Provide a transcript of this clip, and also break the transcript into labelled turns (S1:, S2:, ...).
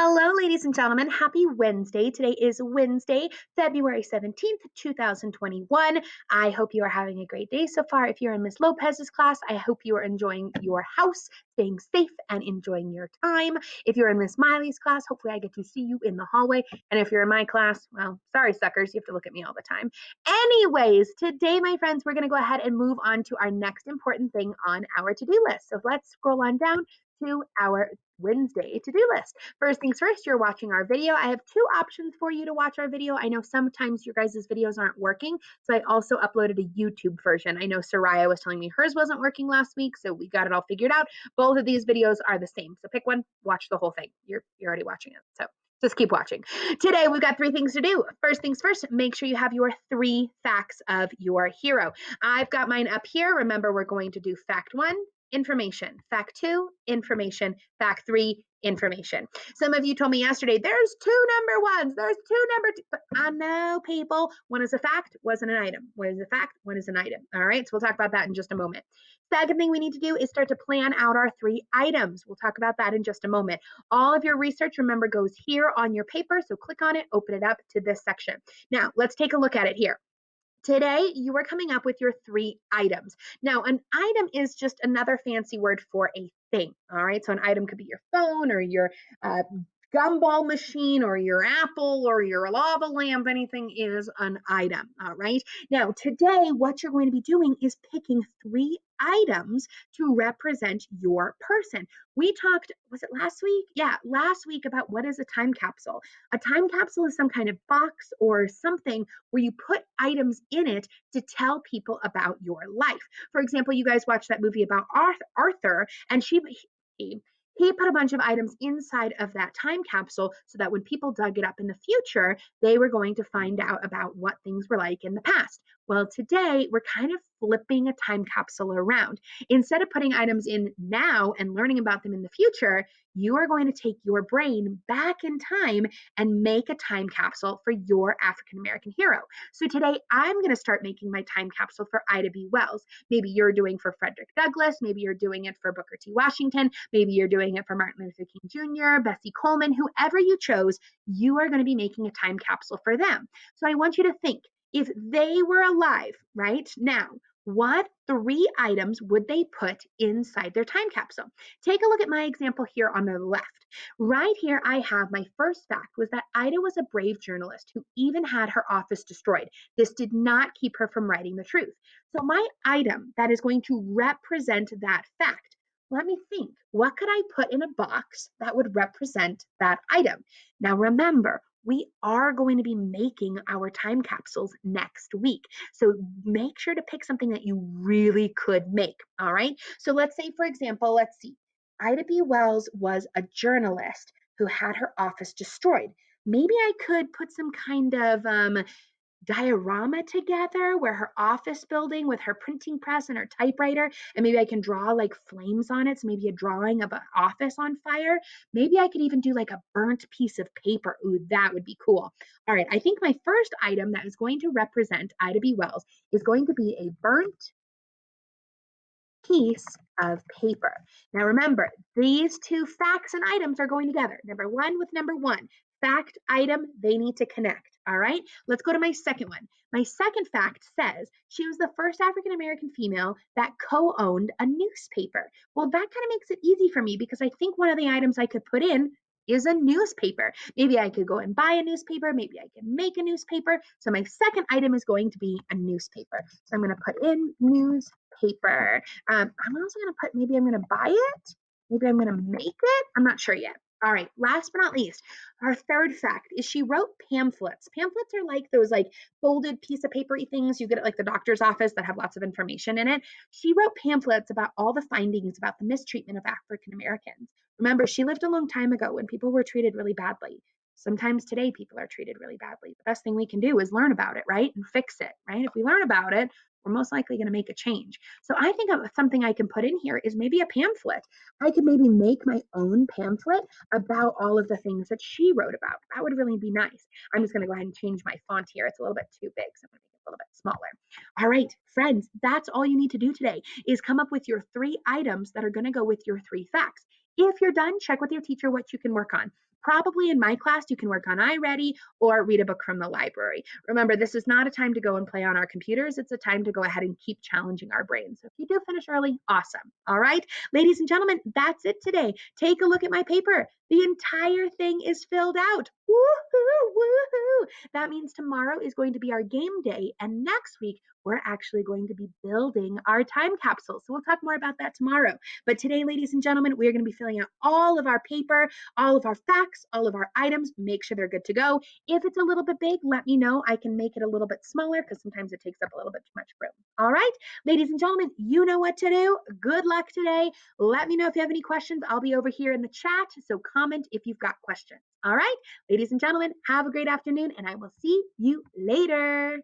S1: Hello, ladies and gentlemen. Happy Wednesday. Today is Wednesday, February 17th, 2021. I hope you are having a great day so far. If you're in Miss Lopez's class, I hope you are enjoying your house, staying safe, and enjoying your time. If you're in Miss Miley's class, hopefully I get to see you in the hallway. And if you're in my class, well, sorry, suckers, you have to look at me all the time. Anyways, today, my friends, we're going to go ahead and move on to our next important thing on our to-do list. So let's scroll on down to our Wednesday to-do list. First things first, you're watching our video. I have two options for you to watch our video. I know sometimes your guys' videos aren't working, so I also uploaded a YouTube version. I know Soraya was telling me hers wasn't working last week, so we got it all figured out. Both of these videos are the same, so pick one, watch the whole thing. You're already watching it, so just keep watching. Today, we've got three things to do. First things first, make sure you have your 3 facts of your hero. I've got mine up here. Remember, we're going to do fact 1, information. Fact 2, information. Fact 3, information. Some of you told me yesterday, there's 2 number 1s, there's 2 number 2. But I know, people, one is a fact, wasn't an item. One is a fact, one is an item. All right, so we'll talk about that in just a moment. Second thing we need to do is start to plan out our 3 items. We'll talk about that in just a moment. All of your research, remember, goes here on your paper, so click on it, open it up to this section. Now, let's take a look at it here. Today, you are coming up with your 3 items. Now, an item is just another fancy word for a thing, all right? So an item could be your phone or your gumball machine or your apple or your lava lamp. Anything is an item, all right? Now, today, what you're going to be doing is picking 3 items to represent your person. We talked, was it last week? Yeah, last week about what is a time capsule. A time capsule is some kind of box or something where you put items in it to tell people about your life. For example, you guys watched that movie about Arthur, and he put a bunch of items inside of that time capsule so that when people dug it up in the future, they were going to find out about what things were like in the past. Well, today we're kind of flipping a time capsule around. Instead of putting items in now and learning about them in the future, you are going to take your brain back in time and make a time capsule for your African American hero. So today I'm going to start making my time capsule for Ida B. Wells. Maybe you're doing for Frederick Douglass. Maybe you're doing it for Booker T. Washington. Maybe you're doing it for Martin Luther King Jr., Bessie Coleman, whoever you chose, you are going to be making a time capsule for them. So I want you to think, if they were alive right now, what 3 items would they put inside their time capsule? Take a look at my example here on the left. Right here, I have my first fact was that Ida was a brave journalist who even had her office destroyed. This did not keep her from writing the truth. So my item that is going to represent that fact, let me think, what could I put in a box that would represent that item? Now remember, we are going to be making our time capsules next week. So make sure to pick something that you really could make, all right? So let's say, for example, let's see, Ida B. Wells was a journalist who had her office destroyed. Maybe I could put some kind of diorama together where her office building with her printing press and her typewriter, and maybe I can draw like flames on it. So maybe a drawing of an office on fire. Maybe I could even do like a burnt piece of paper. Ooh, that would be cool. All right, I think my first item that is going to represent Ida B. Wells is going to be a burnt piece of paper. Now remember, these 2 facts and items are going together. Number 1 with number 1. Fact, item, they need to connect. All right, let's go to my second one. My second fact says she was the first African American female that co-owned a newspaper. Well, that kind of makes it easy for me because I think one of the items I could put in is a newspaper. Maybe I could go and buy a newspaper. Maybe I can make a newspaper. So my second item is going to be a newspaper. So I'm going to put in newspaper. I'm also going to put, maybe I'm going to buy it. Maybe I'm going to make it. I'm not sure yet. All right, last but not least, our third fact is she wrote pamphlets. Pamphlets are like those like folded piece of papery things you get at like the doctor's office that have lots of information in it. She wrote pamphlets about all the findings about the mistreatment of African Americans. Remember, she lived a long time ago when people were treated really badly. Sometimes today people are treated really badly. The best thing we can do is learn about it, right? And fix it, right? If we learn about it, we're most likely going to make a change. So I think of something I can put in here is maybe a pamphlet. I could maybe make my own pamphlet about all of the things that she wrote about. That would really be nice. I'm just going to go ahead and change my font here. It's a little bit too big, so I'm going to make it a little bit smaller. All right, friends, that's all you need to do today is come up with your 3 items that are going to go with your 3 facts. If you're done, check with your teacher what you can work on. Probably in my class, you can work on iReady or read a book from the library. Remember, this is not a time to go and play on our computers. It's a time to go ahead and keep challenging our brains. So if you do finish early, awesome. All right, ladies and gentlemen, that's it today. Take a look at my paper. The entire thing is filled out. Woohoo, woohoo. That means tomorrow is going to be our game day. And next week, we're actually going to be building our time capsule. So we'll talk more about that tomorrow. But today, ladies and gentlemen, we are going to be filling out all of our paper, all of our facts, all of our items. Make sure they're good to go. If it's a little bit big, let me know. I can make it a little bit smaller because sometimes it takes up a little bit too much room. All right, ladies and gentlemen, you know what to do. Good luck today. Let me know if you have any questions. I'll be over here in the chat. So comment if you've got questions. All right, ladies and gentlemen, have a great afternoon and I will see you later.